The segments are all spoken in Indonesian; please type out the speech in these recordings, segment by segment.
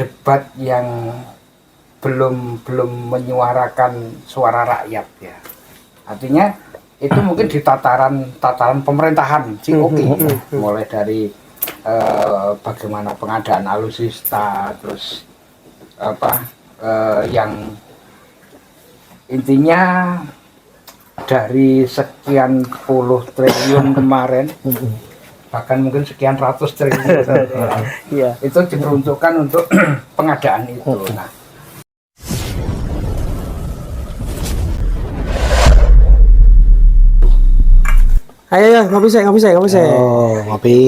debat yang belum menyuarakan suara rakyat ya. Artinya itu mungkin di tataran pemerintahan sih oke. Mulai dari bagaimana pengadaan alutsista, terus yang intinya dari sekian puluh triliun kemarin, bahkan mungkin sekian ratus triliun itu diperuntukkan untuk pengadaan itu. Nah, ayo ngopi sih. Oh, ngopi.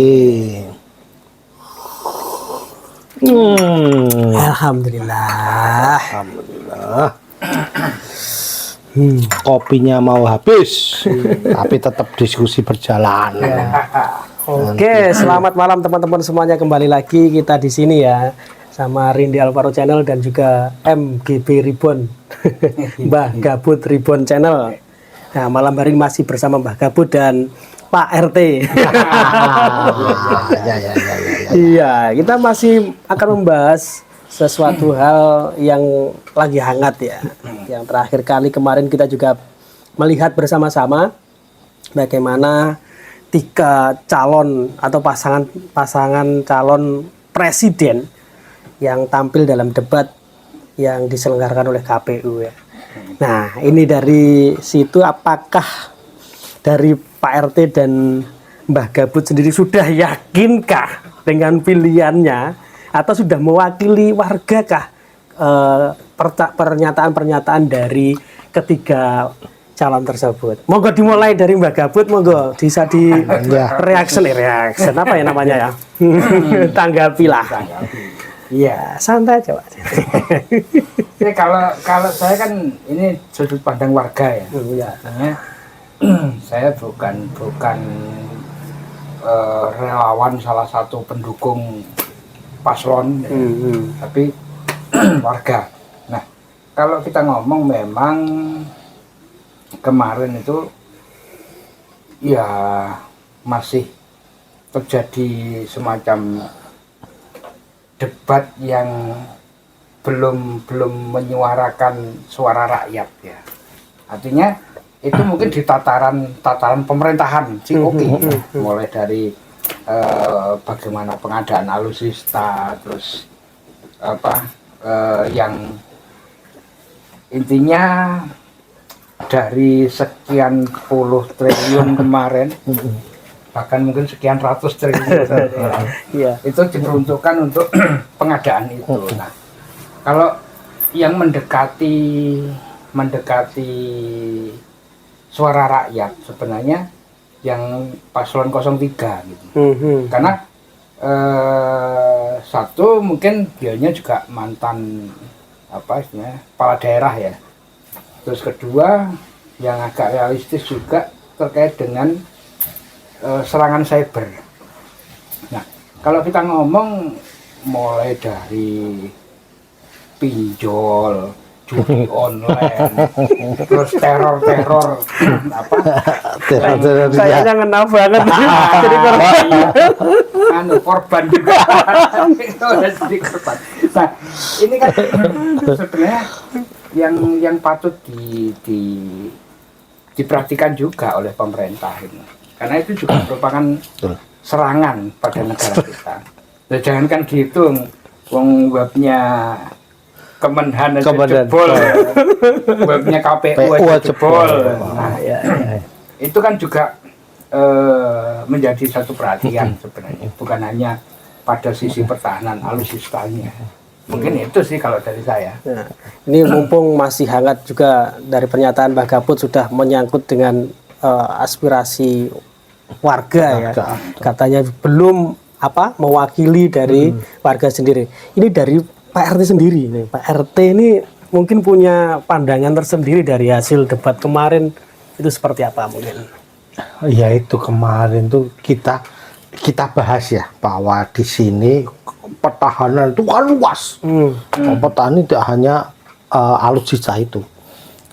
Alhamdulillah. Kopinya mau habis, tapi tetap diskusi berjalan. Oke, selamat malam teman-teman semuanya, kembali lagi kita di sini ya sama Rindi Alvaro Channel dan juga MGB Ribbon, Mbah Gabut Ribbon Channel. Nah, malam hari ini masih bersama Mbah Gabut dan Pak RT. Iya, kita masih akan membahas sesuatu hal yang lagi hangat ya. Yang terakhir kali kemarin kita juga melihat bersama-sama bagaimana 3 calon atau pasangan calon presiden yang tampil dalam debat yang diselenggarakan oleh KPU ya. Nah, ini dari situ apakah dari Pak RT dan Mbah Gabut sendiri sudah yakinkah dengan pilihannya atau sudah mewakili wargakah pernyataan-pernyataan dari ketiga calon tersebut? Monggo dimulai dari Mbah Gabut, monggo bisa di reaction apa ya namanya ya? Tanggapilah. iya, santai aja Pak. jadi kalau saya kan ini sudut pandang warga ya. Artinya saya bukan relawan salah satu pendukung paslon, tapi warga. Nah, kalau kita ngomong memang kemarin itu ya masih terjadi semacam debat yang belum menyuarakan suara rakyat ya. Artinya itu mungkin di tataran pemerintahan sih oke. Mulai dari bagaimana pengadaan alutsista, terus yang intinya dari sekian puluh triliun kemarin, bahkan mungkin sekian ratus triliun itu diperuntukkan untuk pengadaan itu. Nah, kalau yang mendekati suara rakyat sebenarnya yang paslon 03 gitu. Karena satu mungkin dianya juga mantan kepala daerah ya. Terus kedua yang agak realistis juga terkait dengan serangan cyber. Nah, kalau kita ngomong mulai dari pinjol, judi online, terus teror kayaknya ngena banget. Jadi korban juga. Itu jadi korban. Nah, ini kan sebenarnya yang patut diperhatikan juga oleh pemerintah ini. Karena itu juga merupakan serangan pada negara kita. Nah, jangankan gitu, wong webnya Kemenhan aja jebol, webnya KPU aja jebol. Nah, itu kan juga menjadi satu perhatian sebenarnya, bukan hanya pada sisi pertahanan alutsistanya. Mungkin itu sih kalau dari saya. Nah, ini mumpung masih hangat juga dari pernyataan Mbah Gabut sudah menyangkut dengan aspirasi warga ya. Katanya belum mewakili dari warga sendiri. Ini dari Pak RT sendiri nih. Pak RT ini mungkin punya pandangan tersendiri dari hasil debat kemarin, itu seperti apa mungkin? Ya itu kemarin tuh kita bahas ya bahwa di sini pertahanan itu kan luas. Pertahanan tidak hanya alutsista itu.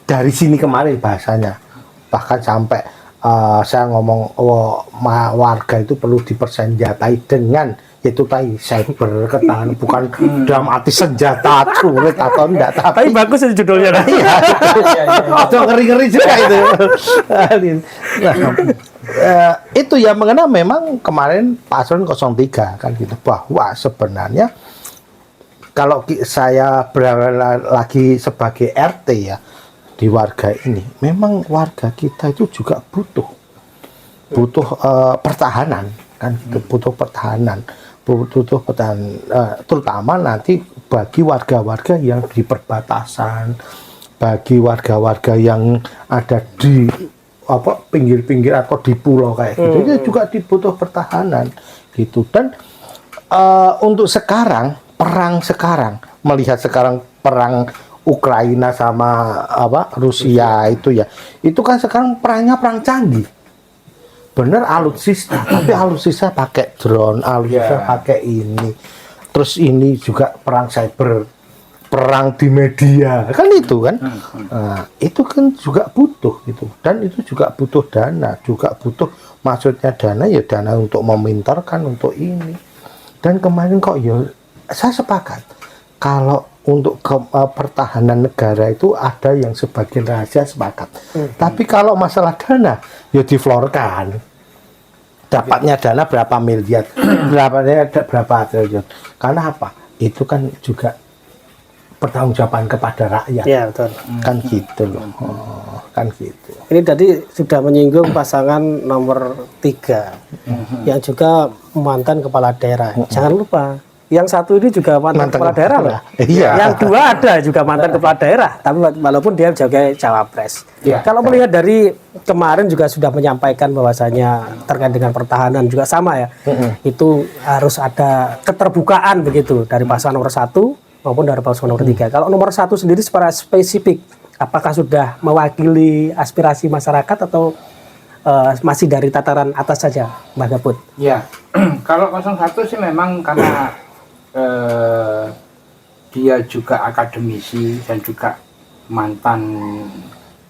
Dari sini kemarin bahasanya bahkan sampai saya ngomong warga itu perlu dipersenjatai dengan itu tadi cyber ketahanan, bukan dalam arti senjata sulit atau enggak, Tapi tapi bagus itu judulnya. iya, itu ngeri-ngeri juga itu. Nah, itu ya mengenai memang kemarin paslon 03 kan gitu, bahwa sebenarnya kalau saya lagi sebagai RT ya di warga ini, memang warga kita itu juga butuh pertahanan kan gitu, butuh pertahanan, terutama nanti bagi warga-warga yang di perbatasan, bagi warga-warga yang ada di pinggir-pinggir atau di pulau kayak gitu, itu juga dibutuh pertahanan gitu. Dan untuk perang sekarang, melihat sekarang perang Ukraina sama Rusia itu ya, itu kan sekarang perangnya perang canggih. Bener alutsista, tapi alutsista pakai drone, alutsista pakai ini. Terus ini juga perang cyber, perang di media, kan itu kan. Nah, itu kan juga butuh gitu. Dan itu juga butuh dana, juga butuh, maksudnya dana ya dana untuk memintarkan untuk ini. Dan kemarin kok ya saya sepakat kalau untuk pertahanan negara itu ada yang sebagian rahasia, sepakat. Tapi kalau masalah dana ya diflorkan. Dapatnya dana berapa miliar, berapa triliun. Karena apa? Itu kan juga pertanggungjawaban kepada rakyat. Iya, betul. Kan gitu loh. Kan gitu. Ini tadi sudah menyinggung pasangan nomor 3 yang juga mantan kepala daerah. Jangan lupa, yang satu ini juga mantan kepala daerah loh. Iya. Yang dua ada juga mantan kepala daerah, tapi walaupun dia sebagai cawapres. Iya. Kalau melihat dari kemarin juga sudah menyampaikan bahwasanya terkait dengan pertahanan juga sama ya. Itu harus ada keterbukaan begitu dari pasangan nomor 1 maupun dari pasangan nomor 3. Kalau nomor 1 sendiri secara spesifik, apakah sudah mewakili aspirasi masyarakat atau masih dari tataran atas saja, Mbak Gaput? Ya, kalau 01 sih memang karena dia juga akademisi dan juga mantan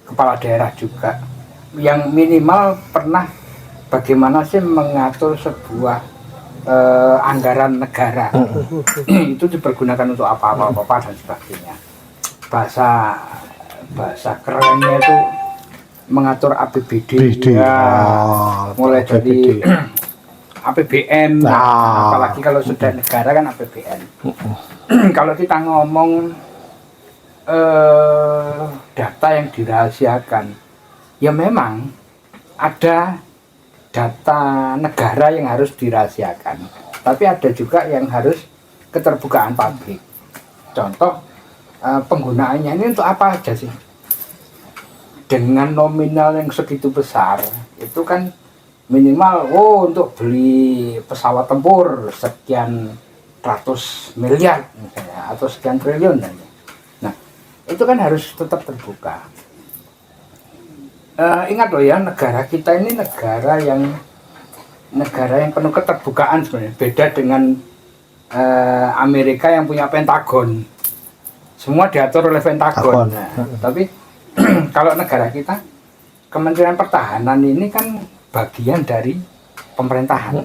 kepala daerah juga, yang minimal pernah bagaimana sih mengatur sebuah anggaran negara itu dipergunakan untuk apa dan sebagainya. Bahasa kerennya itu mengatur APBD ya, mulai dari APBN, apalagi kalau sudah negara kan APBN. Kalau kita ngomong data yang dirahasiakan, ya memang ada data negara yang harus dirahasiakan, tapi ada juga yang harus keterbukaan publik. Contoh, penggunaannya ini untuk apa aja sih? Dengan nominal yang segitu besar, itu kan minimal untuk beli pesawat tempur sekian ratus miliar misalnya, atau sekian triliun. Nah, itu kan harus tetap terbuka. Ingat loh ya, negara kita ini negara yang penuh keterbukaan sebenarnya. Beda dengan Amerika yang punya Pentagon. Semua diatur oleh Pentagon. Nah, tapi kalau negara kita, Kementerian Pertahanan ini kan bagian dari pemerintahan.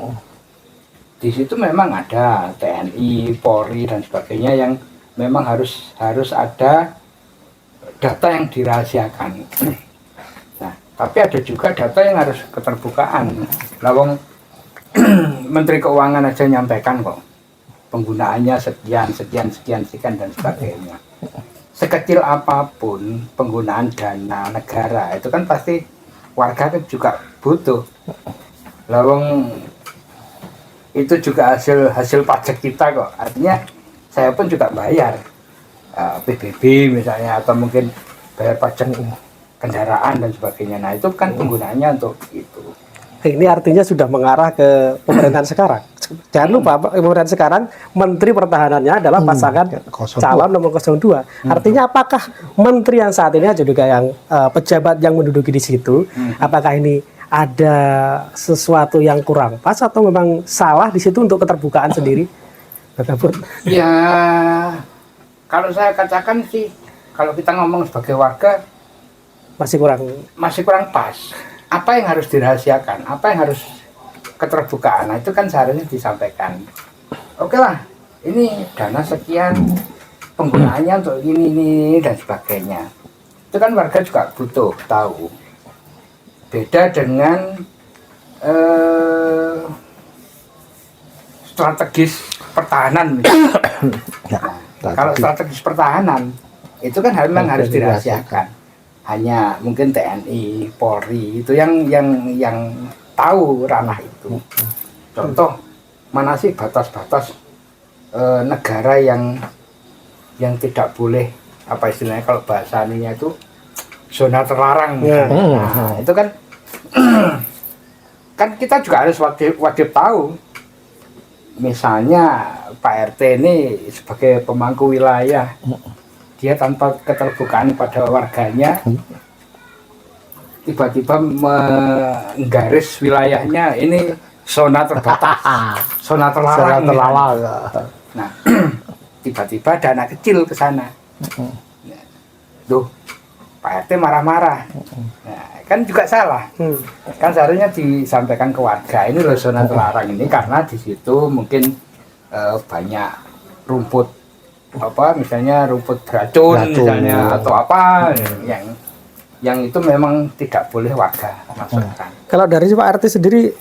Di situ memang ada TNI, Polri dan sebagainya yang memang harus ada data yang dirahasiakan. Nah, tapi ada juga data yang harus keterbukaan. Lawang Menteri Keuangan aja nyampaikan kok penggunaannya sekian dan sebagainya. Sekecil apapun penggunaan dana negara itu kan pasti warga kan juga butuh. Lawang itu juga hasil pajak kita kok. Artinya saya pun juga bayar PBB misalnya, atau mungkin bayar pajak kendaraan dan sebagainya. Nah, itu kan penggunaannya untuk itu. Ini artinya sudah mengarah ke pemerintahan sekarang. Jangan lupa, pemerintahan sekarang Menteri Pertahanannya adalah pasangan calon nomor 02. Artinya apakah Menteri yang saat ini juga yang pejabat yang menduduki di situ, apakah ini ada sesuatu yang kurang pas atau memang salah di situ untuk keterbukaan sendiri? Ya, kalau saya katakan sih, kalau kita ngomong sebagai warga masih kurang pas. Apa yang harus dirahasiakan, apa yang harus keterbukaan, nah itu kan seharusnya disampaikan. oke lah, ini dana sekian, penggunaannya untuk ini dan sebagainya. Itu kan warga juga butuh tahu. Beda dengan strategis pertahanan misalnya. Nah, kalau strategis pertahanan itu kan memang harus dirahasiakan. Hanya mungkin TNI, Polri itu yang tahu ranah itu. Contoh, mana sih batas-batas negara yang tidak boleh, apa istilahnya kalau bahasa ininya itu zona terlarang. Nah, itu kan kan kita juga harus wajib tahu. Misalnya Pak RT ini sebagai pemangku wilayah, dia tanpa keterbukaan pada warganya tiba-tiba menggaris wilayahnya ini zona terbatas, zona terlarang. Nah, tiba-tiba dana kecil ke sana. Tuh, Pak RT marah-marah. Nah, kan juga salah. Kan seharusnya disampaikan ke warga, ini loh zona terlarang ini karena di situ mungkin banyak rumput misalnya rumput beracun misalnya atau apa yang itu memang tidak boleh warga masukkan. Kalau dari Pak RT sendiri,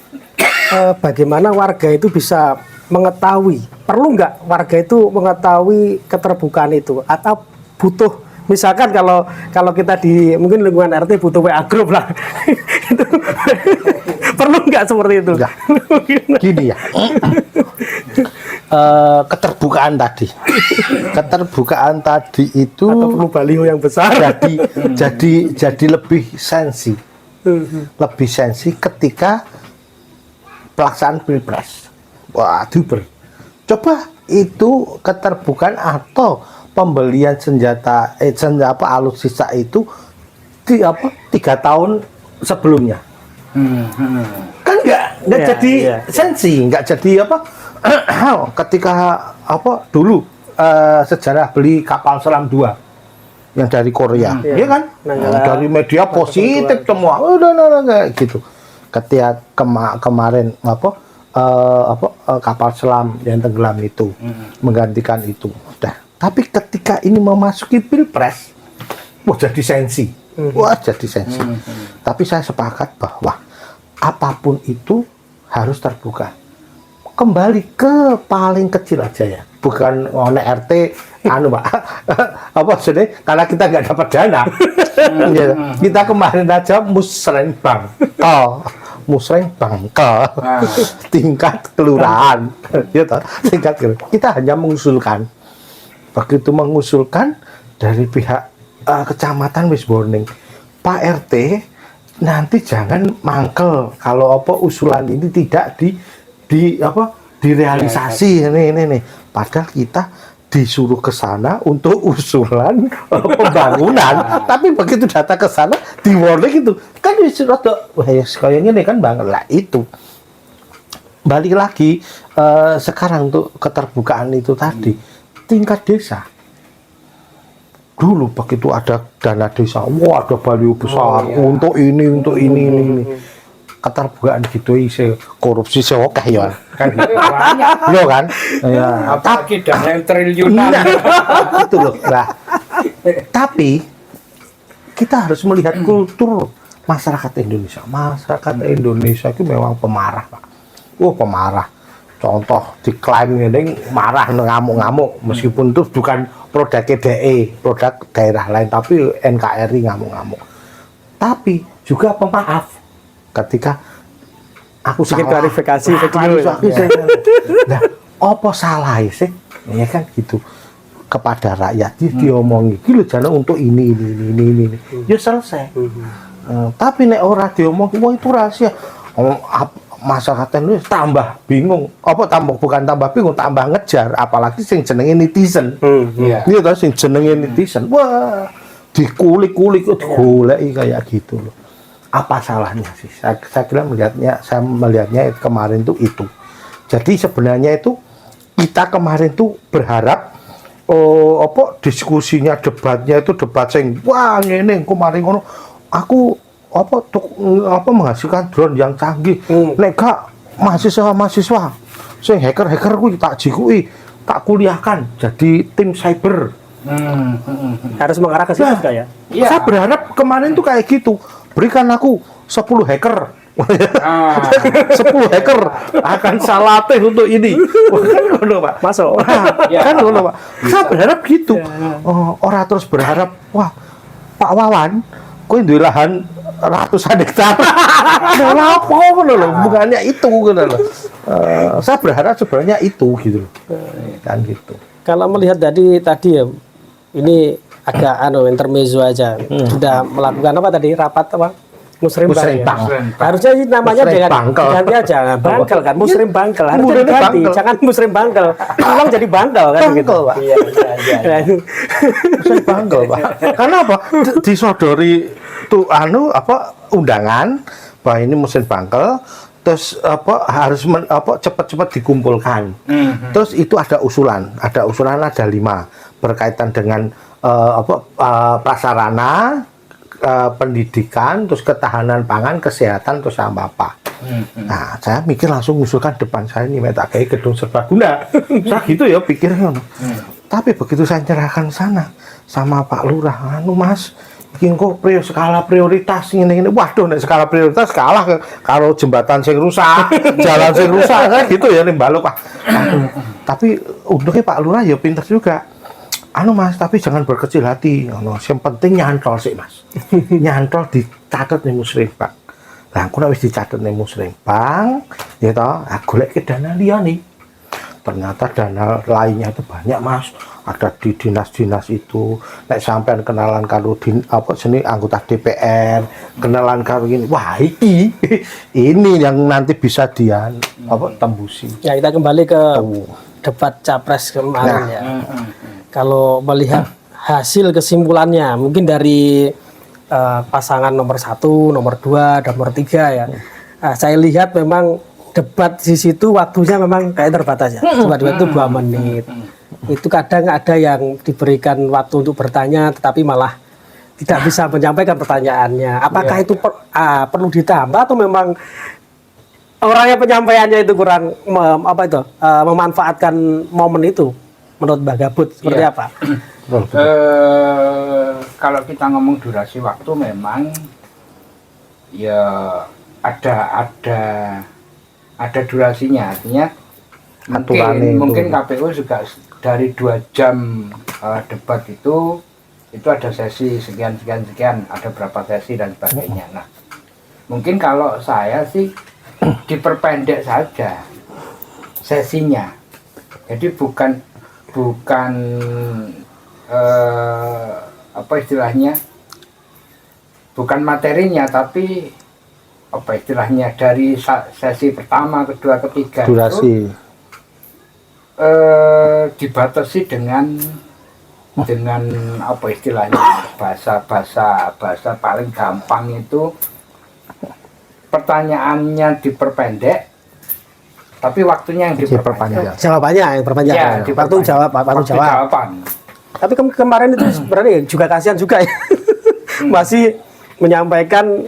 bagaimana warga itu bisa mengetahui, perlu nggak warga itu mengetahui keterbukaan itu, atau butuh, misalkan kalau kita di mungkin lingkungan RT butuh WA group lah, itu perlu nggak seperti itu? Enggak. Gini ya, keterbukaan tadi itu Atau perlu baliho yang besar? jadi lebih sensi ketika pelaksanaan pilpres. Waduh, coba itu keterbukaan atau pembelian senjata alutsista itu 3 tahun sebelumnya. Kan nggak jadi sensi, nggak jadi ketika dulu sejarah beli kapal selam 2 yang dari Korea, ya kan? Dari media positif semua, udah gitu. Ketika kemarin kapal selam yang tenggelam itu menggantikan itu, udah. Tapi ketika ini memasuki pilpres, jadi sensi, jadi sensi. Tapi saya sepakat bahwa apapun itu harus terbuka. Kembali ke paling kecil aja ya, bukan RT karena kita nggak dapat dana. Kita kemarin aja musrenbang tingkat kelurahan, kita hanya mengusulkan. Begitu mengusulkan dari pihak kecamatan wis warning, Pak RT nanti jangan mangkel kalau usulan ini tidak direalisasi ini. Padahal kita disuruh ke sana untuk usulan pembangunan, tapi begitu data ke sana di warning itu kan disuruh kayaknya nih kan banget lah itu. Balik lagi sekarang untuk keterbukaan itu tadi, tingkat desa dulu begitu ada dana desa, ada baliho besar untuk ini. Keterbukaan gitu isi korupsi sewakah ya kan Banyak. Yo kan ya, Apalagi dana yang triliunan. itu loh. Nah, tapi kita harus melihat kultur masyarakat Indonesia itu memang pemarah, Pak. Pemarah. Contoh diklaim ini marah ngamuk-ngamuk, meskipun itu bukan produk DE, produk daerah lain, tapi NKRI ngamuk-ngamuk. Tapi juga pemaaf ketika aku sedikit salah, klarifikasi nah, apa salah sih? Ya kan gitu. Kepada rakyat diomongi, "Iki lho jane untuk ini." Ya selesai. Tapi nek ora diomong, wah itu rahasia. Masyarakat itu tambah bingung. Bukan tambah bingung, tambah ngejar, apalagi sing jenenge netizen. Iya toh sing jenenge netizen. Wah, dikulik-kulik digoleki kayak gitu loh. Apa salahnya sih? Saya melihatnya kemarin itu. Jadi sebenarnya itu kita kemarin tuh berharap diskusinya, debatnya itu debat sing wah ngene kemarin ngono. Aku menghasilkan drone yang canggih. Nek gak mahasiswa sing hacker kuwi tak jikuki, tak kuliahkan jadi tim cyber. Harus mengarah ke situ Nah, kayak. Iya. Saya berharap kemarin tuh kayak gitu. Berikan aku 10 hacker. 10 hacker akan saya latih untuk ini. Kan ngono, Pak. Masuk. Kan ngono, Pak. Saya berharap gitu. Oh, ora terus berharap, wah, Pak Wawan, kowe duwe lahan ratusan hektar. Lah apa ngono lho, bukannya itu ngono lho. Saya berharap sebenarnya itu gitu loh. Kan gitu. Kalau melihat tadi ya, ini agak intermezzo aja. Sudah melakukan apa tadi? Rapat apa? Musrembang. Musrembang. Ya? Harusnya sih namanya Musrem jangan bangkel. ganti aja. Bangkel kan, musrem bangkel. Harusnya Musrem diganti. bangkel. Jangan musrem bangkel. Ulang jadi bangkel kan Bangkel, gitu. Pak. Iya. Nah, itu. Saya bangga, Pak. Karena apa? Disodori tuh undangan bahwa ini mesin bangkel, terus harus cepat-cepat dikumpulkan. Terus itu ada usulan ada 5 berkaitan dengan prasarana, pendidikan, terus ketahanan pangan, kesehatan, terus sama apa. Nah, saya mikir langsung usulkan depan saya ini tak kayak gedung serbaguna. Saya gitu ya pikirnya. Tapi begitu saya nyerahkan sana sama Pak Lurah, Mas, iki kok skala prioritas ini. Waduh, nek skala prioritas kalah kalau jembatan sing rusak, jalan sing rusak, kan gitu ya ning balok, Pak. Tapi untungnya Pak Lurah ya pinter juga. Mas, tapi jangan berkecil hati. Yang penting nyantol sih, Mas. Nyantol dicatat ning Musrembang. Lah aku nek wis dicatat ning Musrembang, ya toh, golek ke dana liyane. Ternyata dana lainnya itu banyak, Mas. Ada di dinas-dinas itu. Nek sampean kenalan karo anggota DPR, kenalan karo ini. Wah, ini yang nanti bisa tembusi. Ya, kita kembali ke debat capres kemarin ya. Kalau melihat hasil kesimpulannya, mungkin dari pasangan nomor 1, nomor 2, nomor 3 ya. Saya lihat memang debat di situ waktunya memang kayak terbatas ya. Cuma itu 2 menit. Itu kadang ada yang diberikan waktu untuk bertanya, tetapi malah tidak bisa menyampaikan pertanyaannya. Apakah itu perlu ditambah atau memang orangnya penyampaiannya itu kurang memanfaatkan momen itu? Menurut Mbak Gabut seperti apa? Kalau kita ngomong durasi waktu memang ya ada durasinya, artinya mungkin KPU juga dari 2 jam debat itu ada sesi sekian, ada berapa sesi dan sebagainya. Nah, mungkin kalau saya sih diperpendek saja sesinya, jadi bukan istilahnya, bukan materinya, tapi istilahnya dari sesi pertama, kedua, ketiga durasi itu dibatasi dengan istilahnya bahasa paling gampang itu pertanyaannya diperpendek, tapi waktunya yang diperpanjang. Jawabannya yang diperpanjang. Ya, waktu jawaban. Tapi kemarin itu sebenarnya juga kasihan juga ya. Masih menyampaikan,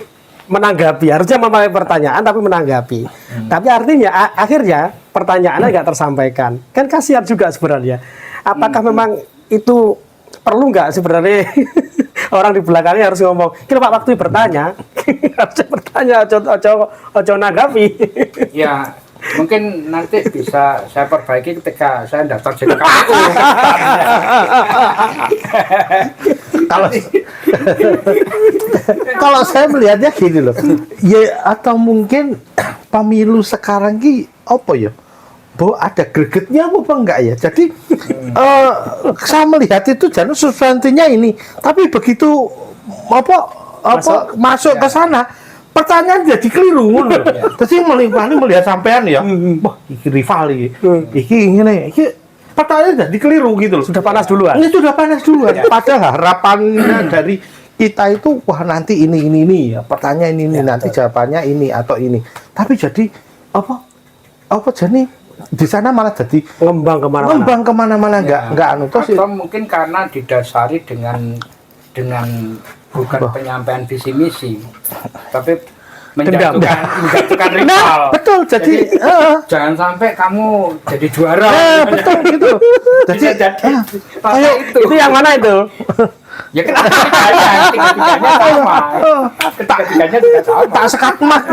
menanggapi. Harusnya memakai pertanyaan tapi menanggapi. Tapi artinya akhirnya pertanyaannya nggak tersampaikan. Kan kasihan juga sebenarnya. Apakah memang itu perlu nggak sebenarnya orang di belakangnya harus ngomong, "Kira Pak waktu bertanya." Harusnya bertanya, ojo nanggapi. Ya, mungkin nanti bisa saya perbaiki ketika saya daftar jadi KPU. Kalau saya melihatnya gini loh, ya atau mungkin pemilu sekarang ki apa ya? Bahwa ada gregetnya apa enggak ya? Jadi saya melihat itu jangan substansinya ini, tapi begitu masuk ke sana, pertanyaan jadi keliru ngono. Terus melihat sampean ya, wah iki rival iki ngene, iki pertanyaan jadi keliru gitu loh. Sudah panas duluan. Ini sudah panas duluan. Padahal harapannya dari kita itu wah nanti ini ya, pertanyaan ini nanti jawabannya ini atau ini. Tapi jadi jadi di sana malah jadi ngembang kemana-mana enggak atau mungkin karena didasari dengan bukan penyampaian visi misi, tapi menjatuhkan rival. Nah, betul. Jadi Jangan sampai kamu jadi juara. betul gitu. Jadi Bisa jadi ayo, Itu yang mana itu? Ya kan tiga-tiganya sama. Tiga-tiganya juga sama. tak sekat mak.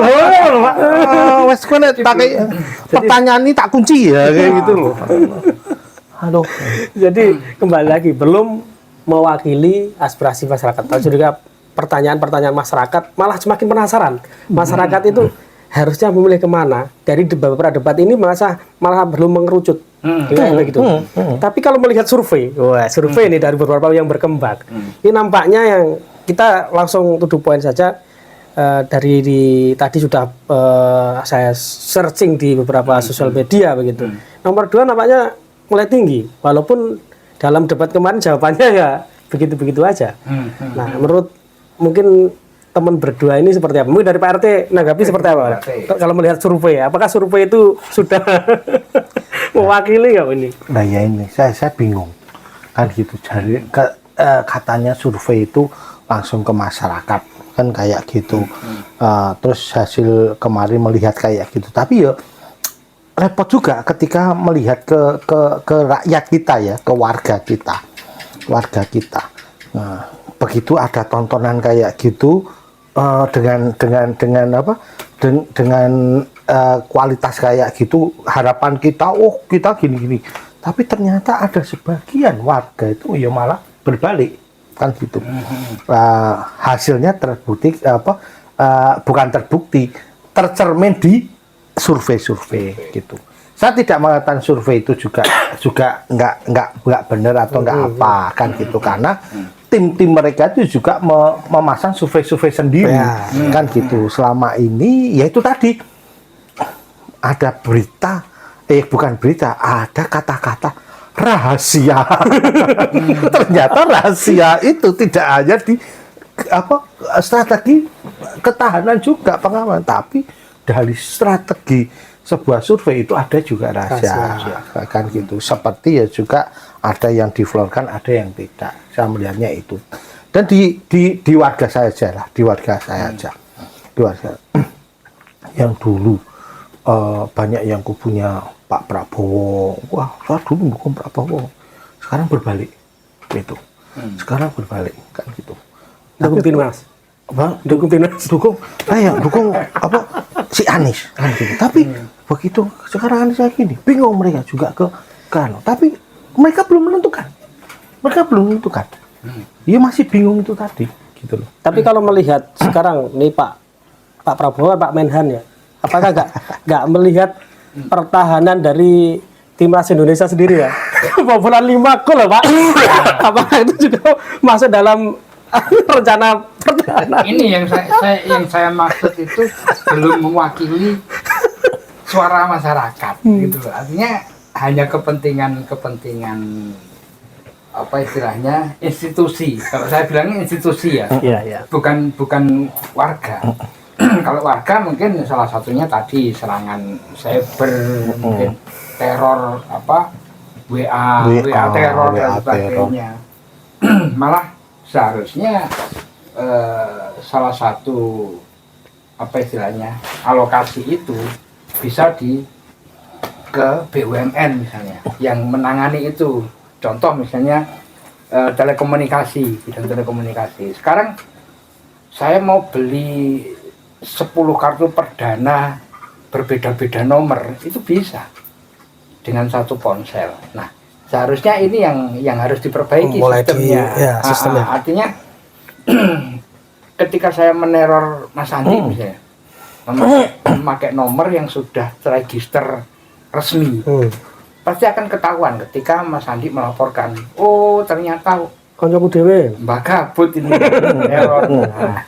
Wes kowe nek tak pertanyaan ini tak kunci ya kayak gitu loh. Aduh. Jadi kembali lagi belum mewakili aspirasi masyarakat. Kalau juga pertanyaan-pertanyaan masyarakat malah semakin penasaran. Masyarakat itu harusnya memilih kemana? Dari beberapa debat ini malah belum mengerucut. Kayak gitu. Tapi kalau melihat survei, survei ini dari beberapa yang berkembang, ini nampaknya yang kita langsung to the point saja. Tadi sudah saya searching di beberapa sosial media begitu. Nomor 2 nampaknya mulai tinggi, walaupun dalam debat kemarin jawabannya ya begitu-begitu aja. Nah, menurut mungkin teman berdua ini seperti apa? Mungkin dari Pak RT nanggapi seperti apa? Kalau melihat survei, apakah survei itu sudah mewakili nggak ini? Nah ya ini, saya bingung kan gitu. Jadi katanya survei itu langsung ke masyarakat kan kayak gitu. Terus hasil kemarin melihat kayak gitu. Tapi ya repot juga ketika melihat ke rakyat kita ya, ke warga kita. Nah, begitu ada tontonan kayak gitu dengan apa? Dengan kualitas kayak gitu, harapan kita, oh kita gini-gini. Tapi ternyata ada sebagian warga itu ya malah berbalik kan gitu. Hasilnya terbukti bukan terbukti, tercermin di survei gitu. Saya tidak mengatakan survei itu juga nggak benar atau nggak apa kan gitu, karena tim mereka itu juga memasang survei sendiri kan gitu. Selama ini ya itu tadi ada berita bukan berita, ada kata-kata rahasia. Ternyata rahasia itu tidak hanya di strategi ketahanan juga pengaman, tapi dari strategi sebuah survei itu ada juga rahasia kan gitu. Seperti ya juga ada yang diflorkan, ada yang tidak. Saya melihatnya itu. Dan di warga saya aja lah, di warga yang dulu banyak yang kubunya Pak Prabowo. Wah, saya dulu dukung Prabowo. Sekarang berbalik gitu. Sekarang berbalik kan gitu. Dukung Timnas. Bang, Dukung Timnas. dukung si Anies kan gitu. Tapi begitu sekarang Anies kayak gini, bingung mereka juga ke tapi mereka belum menentukan. Dia masih bingung itu tadi gitu loh. Tapi kalau melihat sekarang nih Pak Prabowo, Pak Menhan ya, apakah nggak melihat pertahanan dari timnas Indonesia sendiri ya? Kebobolan 5 gol loh Pak. Apakah itu juga masuk dalam rencana pertahanan? Ini yang saya maksud itu belum mewakili suara masyarakat gitu. Artinya hanya kepentingan apa istilahnya institusi. Kalau saya bilangnya institusi ya. Iya. Bukan warga. Kalau warga mungkin salah satunya tadi serangan cyber, mungkin teror WA teror dan sebagainya. Malah seharusnya salah satu apa istilahnya alokasi itu bisa ke BUMN misalnya yang menangani itu. Contoh misalnya bidang telekomunikasi. Sekarang saya mau beli 10 kartu perdana berbeda-beda nomor, itu bisa dengan satu ponsel. Nah, seharusnya ini yang harus diperbaiki sistemnya. Artinya ketika saya meneror Mas Andi misalnya, memakai nomor yang sudah terregister resmi, pasti akan ketahuan ketika Mas Andi melaporkan. Oh, ternyata Koncoku dhewe. Mbak Kabut ini error. Nah,